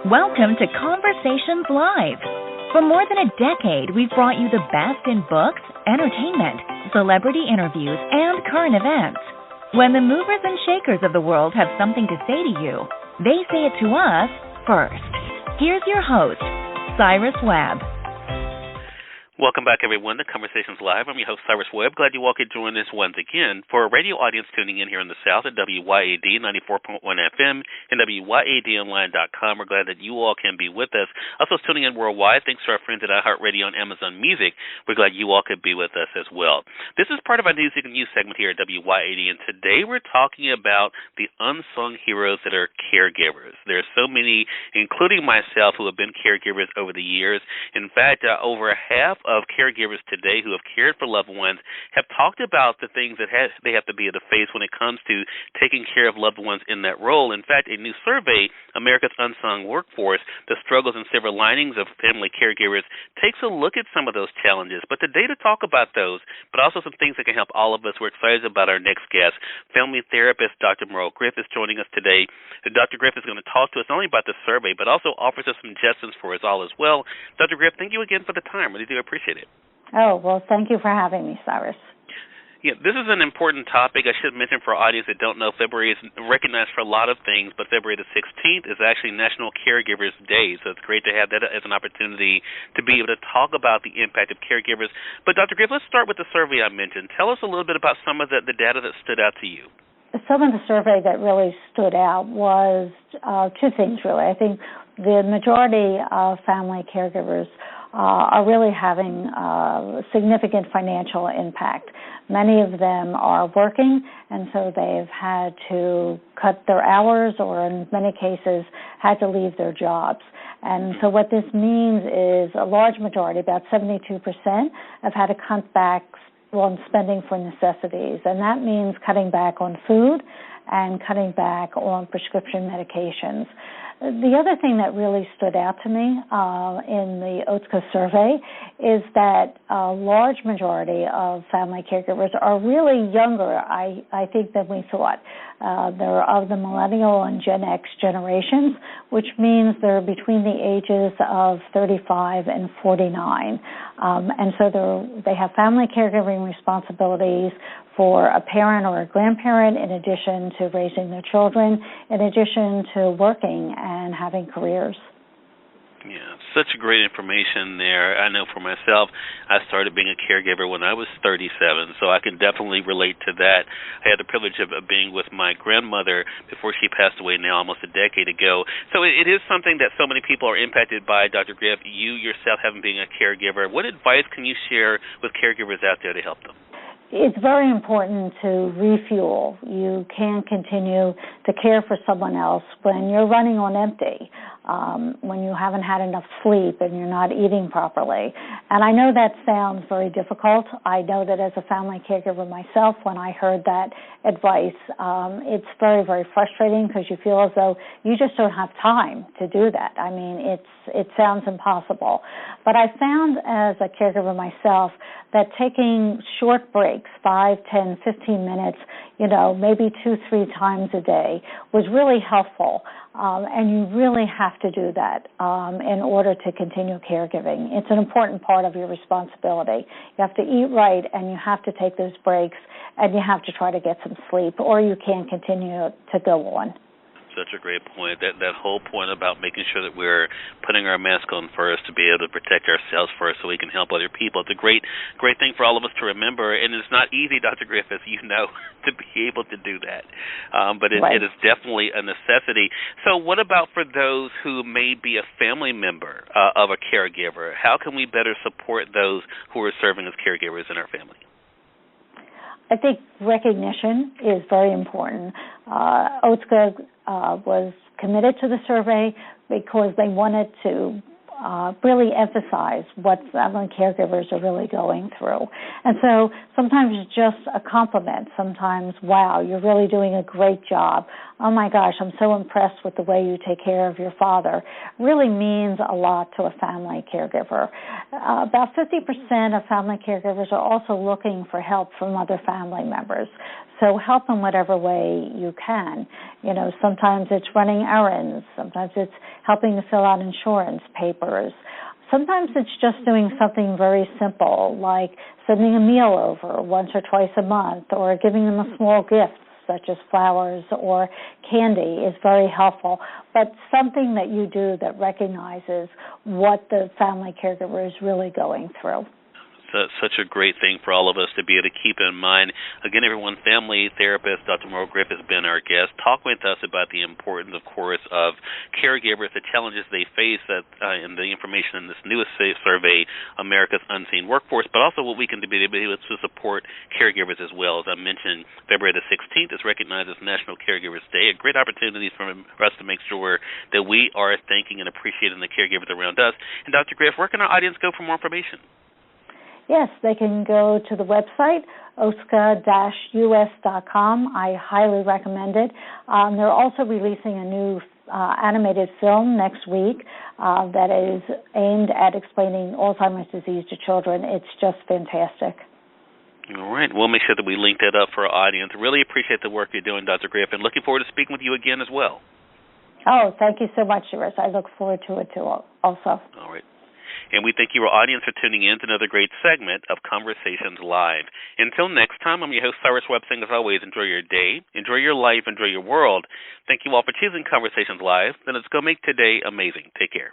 Welcome to Conversations Live. For more than a decade, we've brought you the best in books, entertainment, celebrity interviews, and current events. When the movers and shakers of the world have something to say to you, they say it to us first. Here's your host, Cyrus Webb. Welcome back, everyone, to Conversations Live. I'm your host, Cyrus Webb. Glad you all could join us once again. For a radio audience tuning in here in the South at WYAD 94.1 FM and WYADonline.com, we're glad that you all can be with us. Also, tuning in worldwide, thanks to our friends at iHeartRadio and Amazon Music, we're glad you all could be with us as well. This is part of our News You Can Use segment here at WYAD, and today we're talking about the unsung heroes that are caregivers. There are so many, including myself, who have been caregivers over the years. In fact, over half of caregivers today who have cared for loved ones have talked about the things that they have to be able to face when it comes to taking care of loved ones in that role. In fact, a new survey, America's Unsung Workforce, the struggles and silver linings of family caregivers, takes a look at some of those challenges. But today to talk about those, but also some things that can help all of us, we're excited about our next guest. Family therapist Dr. Merle Griff is joining us today. Dr. Griff is going to talk to us not only about the survey, but also offers us some suggestions for us all as well. Dr. Griff, thank you again for the time. Really do appreciate it. Oh, well, thank you for having me, Cyrus. Yeah, this is an important topic. I should mention for our audience that don't know, February is recognized for a lot of things, but February the 16th is actually National Caregivers Day, so it's great to have that as an opportunity to be able to talk about the impact of caregivers. But, Dr. Griff, let's start with the survey I mentioned. Tell us a little bit about some of the data that stood out to you. Some of the survey that really stood out was two things, really. I think the majority of family caregivers are really having significant financial impact. Many of them are working, and so they've had to cut their hours or in many cases had to leave their jobs. And so what this means is a large majority, about 72%, have had to cut back on spending for necessities, and that means cutting back on food and cutting back on prescription medications. The other thing that really stood out to me in the Otsuka survey is that a large majority of family caregivers are really younger, I think, than we thought. They're of the millennial and Gen X generations, which means they're between the ages of 35 and 49. And so they have family caregiving responsibilities for a parent or a grandparent in addition to raising their children, in addition to working and having careers. Yeah, such great information there. I know for myself, I started being a caregiver when I was 37, so I can definitely relate to that. I had the privilege of being with my grandmother before she passed away now almost a decade ago. So it is something that so many people are impacted by, Dr. Griff. You yourself having been a caregiver, what advice can you share with caregivers out there to help them? It's very important to refuel. You can't continue to care for someone else when you're running on empty, when you haven't had enough sleep and you're not eating properly. And I know that sounds very difficult. I know that as a family caregiver myself, when I heard that advice, it's very, very frustrating because you feel as though you just don't have time to do that. I mean, it sounds impossible. But I found as a caregiver myself that taking short breaks, 5, 10, 15 minutes, maybe 2-3 times a day was really helpful. And you really have to do that in order to continue caregiving. It's an important part of your responsibility. You have to eat right, and you have to take those breaks, and you have to try to get some sleep, or you can't continue to go on. Such a great point. That whole point about making sure that we're putting our mask on first to be able to protect ourselves first so we can help other people. It's a great thing for all of us to remember, and it's not easy, Dr. Griff, as you know, to be able to do that. But it is definitely a necessity. So what about for those who may be a family member of a caregiver? How can we better support those who are serving as caregivers in our family? I think recognition is very important. Otsuka was committed to the survey because they wanted to really emphasize what family caregivers are really going through. And so sometimes it's just a compliment. Sometimes, wow, you're really doing a great job. Oh my gosh, I'm so impressed with the way you take care of your father. Really means a lot to a family caregiver. About 50% of family caregivers are also looking for help from other family members. So help in whatever way you can. You know, sometimes it's running errands. Sometimes it's helping to fill out insurance papers. Sometimes it's just doing something very simple, like sending a meal over once or twice a month, or giving them a small gift, such as flowers or candy, is very helpful. But something that you do that recognizes what the family caregiver is really going through. Such a great thing for all of us to be able to keep in mind. Again, everyone, family therapist Dr. Merle Griff has been our guest. Talk with us about the importance, of course, of caregivers, the challenges they face, and the information in this newest survey, America's Unseen Workforce, but also what we can do to be able to support caregivers as well. As I mentioned, February the 16th is recognized as National Caregivers Day, a great opportunity for us to make sure that we are thanking and appreciating the caregivers around us. And Dr. Griff, where can our audience go for more information? Yes, they can go to the website, otsuka-us.com. I highly recommend it. They're also releasing a new animated film next week that is aimed at explaining Alzheimer's disease to children. It's just fantastic. All right. We'll make sure that we link that up for our audience. Really appreciate the work you're doing, Dr. Griff, and looking forward to speaking with you again as well. Oh, thank you so much, Cyrus. I look forward to it, too, also. All right. And we thank you, our audience, for tuning in to another great segment of Conversations Live. Until next time, I'm your host, Cyrus Webb, saying as always, enjoy your day, enjoy your life, enjoy your world. Thank you all for choosing Conversations Live. Then let's go make today amazing. Take care.